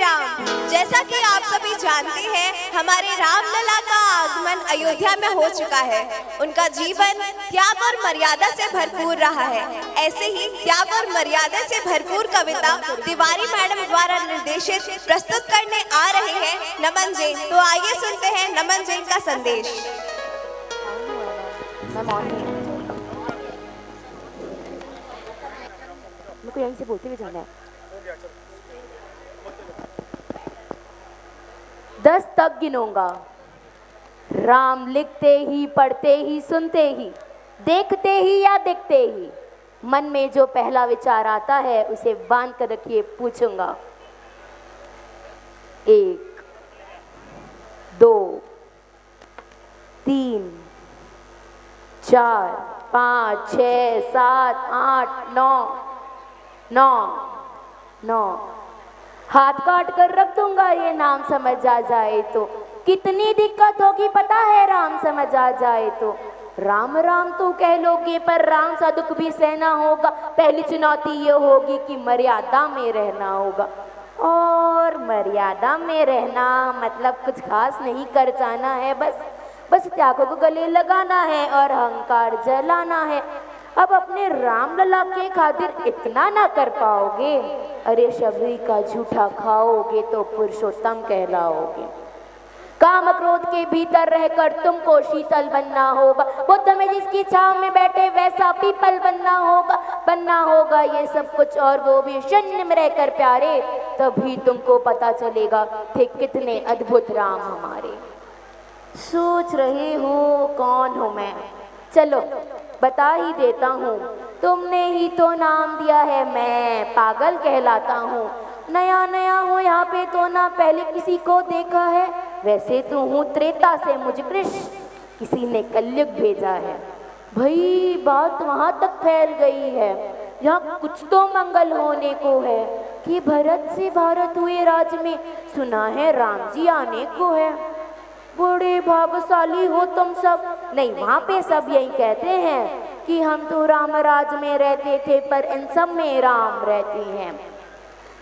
राम। जैसा कि आप सभी जानते हैं, हमारे रामलला का आगमन अयोध्या में हो चुका है। उनका जीवन त्याग और मर्यादा से भरपूर रहा है। ऐसे ही त्याग और मर्यादा से भरपूर कविता तिवारी मैडम द्वारा निर्देशित प्रस्तुत करने आ रहे हैं नमन जैन। तो आइए सुनते हैं नमन जैन का संदेश। मुझको यहीं से बोलते हुए जाना है। 10 तक गिनूंगा। राम लिखते ही, पढ़ते ही, सुनते ही, देखते ही या दिखते ही मन में जो पहला विचार आता है उसे बांध कर रखिए, पूछूंगा। 1 2 3 4 5 6 7 8 9 हाथ काट कर रख दूंगा ये नाम समझ आ जाए तो। कितनी दिक्कत होगी पता है राम समझ आ जाए तो। राम राम तो कह लोगे पर राम सा दुख भी सहना होगा। पहली चुनौती ये होगी कि मर्यादा में रहना होगा। और मर्यादा में रहना मतलब कुछ खास नहीं कर जाना है, बस त्यागों को गले लगाना है और अहंकार जलाना है। अब अपने रामलला के खातिर इतना ना कर पाओगे, अरे शबरी का झूठा खाओगे तो पुरुषोत्तम कहलाओगे। काम क्रोध के भीतर रहकर तुमको शीतल बनना होगा। बुद्ध में जिसकी छांव में बैठे वैसा पीपल बनना होगा ये सब कुछ और वो भी शून्य में रहकर प्यारे। तभी तुमको पता चलेगा थे कितने अद्भुत राम हमारे। सोच रहे हो कौन हूँ मैं? चलो बता ही देता हूँ। तुमने ही तो नाम दिया है, मैं पागल कहलाता हूँ। नया हूँ यहाँ पे तो ना पहले किसी को देखा है। वैसे तो हूँ त्रेता से मुझ कृष्ण, किसी ने कलयुग भेजा है। भाई बात वहाँ तक फैल गई है, यहाँ कुछ तो मंगल होने को है कि भरत से भारत हुए राज में सुना है राम जी आने को है। बड़े भाग्यशाली हो तुम सब। नहीं, वहाँ पे सब यही कहते हैं कि हम तो राम राज में रहते थे पर इन सब में राम रहते हैं।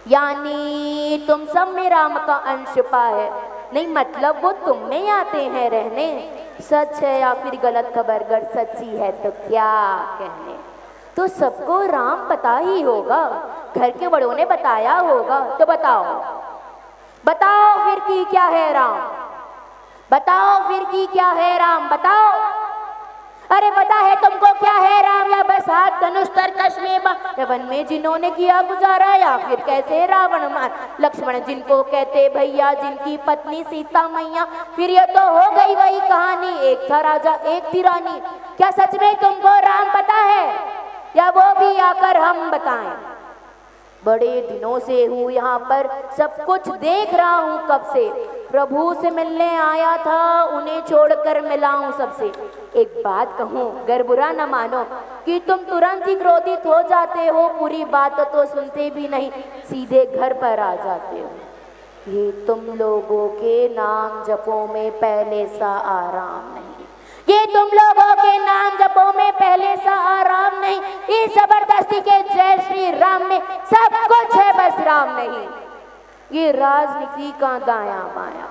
यानी तुम सब में राम का अंश पाए। नहीं मतलब वो तुम में आते हैं रहने। सच है या फिर गलत खबर? अगर सच्ची है तो क्या कहने। तो सबको राम पता ही होगा, घर के बड़ों ने बताया होगा। तो बताओ फिर की क्या है राम? बताओ फिर की क्या है राम? बताओ। अरे पता है तुमको क्या है राम? या बस हाथ धनुष तरकश में वन में जिन्होंने किया गुजारा, या फिर कैसे रावण मार लक्ष्मण जिनको कहते भैया, जिनकी पत्नी सीता मैया। फिर ये तो हो गई वही कहानी, एक था राजा एक थी रानी। क्या सच में तुमको राम पता है या वो भी आकर हम बताएं? बड़े दिनों से हूँ यहाँ पर, सब कुछ देख रहा हूँ कब से। प्रभु से मिलने आया था, उन्हें छोड़कर मिला हूँ सबसे। एक बात कहूँ, अगर बुरा न मानो कि तुम तुरंत ही क्रोधित हो जाते हो, पूरी बात तो सुनते भी नहीं, सीधे घर पर आ जाते हो। ये तुम लोगों के नाम जपों में पहले सा आराम नहीं। ये तुम लोगों के नाम जपों में पहले सा आराम नहीं। इस जबरदस्ती के जय श्री राम में सब कुछ है बस राम नहीं। ये राजनीति का दाया बाया,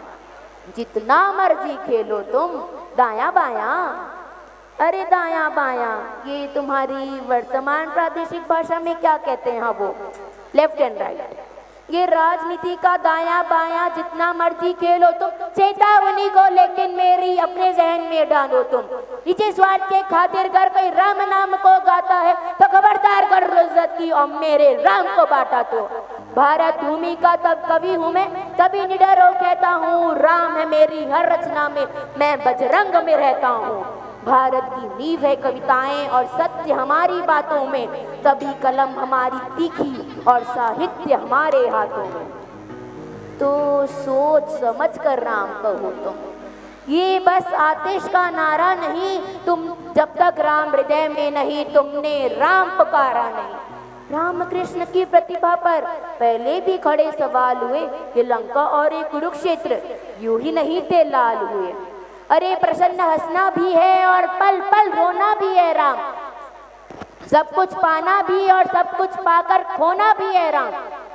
जितना मर्जी खेलो तुम दाया बाया। अरे दाया बाया ये तुम्हारी वर्तमान प्रादेशिक भाषा में क्या कहते हैं? हाँ वो लेफ्ट एंड राइट। ये राजनीति का दाया बाया जितना मर्जी खेलो तुम, चेतावनी को लेकिन मेरी अपने जहन में डालो तुम। नीचे स्वार्थ के खातिर कर कोई राम नाम को गाता है तो खबरदार कर इज्जत की और मेरे राम को बांटा तो। भारत भूमि का तब कवि हूँ मैं, तभी निडर हो कहता हूँ राम है मेरी हर रचना में, मैं बजरंग में रहता हूँ। भारत की नींव है कविताएं और सत्य हमारी बातों में, तभी कलम हमारी तीखी और साहित्य हमारे हाथों में। तो सोच समझ कर राम कहो तुम, ये बस आतिश का नारा नहीं। तुम जब तक राम हृदय में नहीं, तुमने राम पुकारा नहीं। राम कृष्ण की प्रतिभा पर पहले भी खड़े सवाल हुए। ये लंका और ये कुरुक्षेत्र यूं ही नहीं थे लाल हुए। अरे प्रसन्न हंसना भी है और पल पल रोना भी है राम। सब कुछ पाना भी और सब कुछ पाकर खोना भी है राम।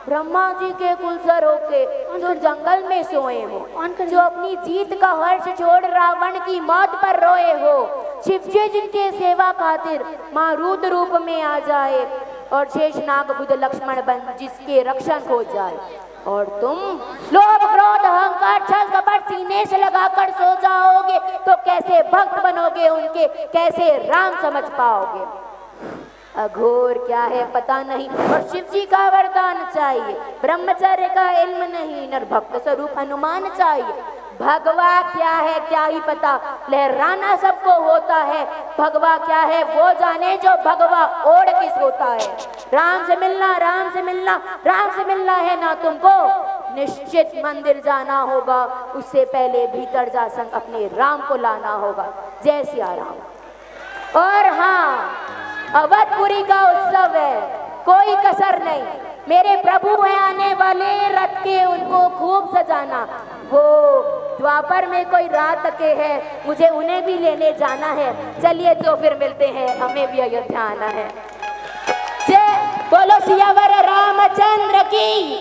ब्रह्मा जी के कुलसर होके जो जंगल में सोए हो, जो अपनी जीत का हर्ष छोड़ रावण की मौत पर रोए हो, शिव जी जिनके सेवा खातिर मारूत रूप में आ जाए और शेषनाग बुध लक्ष्मण बन जिसके रक्षण हो जाए, और तुम लोभ क्रोध अहंकार छल कपट सीने से लगाकर सो जाओगे तो कैसे भक्त बनोगे उनके, कैसे राम समझ पाओगे। अघोर क्या है पता नहीं, और शिव जी का वरदान चाहिए, ब्रह्मचर्य का इल्म नहीं, नर भक्त स्वरूप हनुमान चाहिए। भगवा क्या है क्या ही पता, लहराना सबको होता है, भगवा क्या है वो जाने जो भगवा ओढ़ के सोता है। राम से मिलना, राम से मिलना, राम से मिलना है ना तुमको, निश्चित मंदिर जाना होगा, उससे पहले भीतर जा संग अपने राम को लाना होगा। जय सिया राम। और हाँ, अवधपुरी का उत्सव है, कोई कसर नहीं, मेरे प्रभु हैं आने वाले, रथ के उनको खूब सजाना। वो द्वापर में कोई रात के हैं, मुझे उन्हें भी लेने जाना है। चलिए तो फिर मिलते हैं, हमें भी अयोध्या आना है। जय बोलो सियावर रामचंद्र की।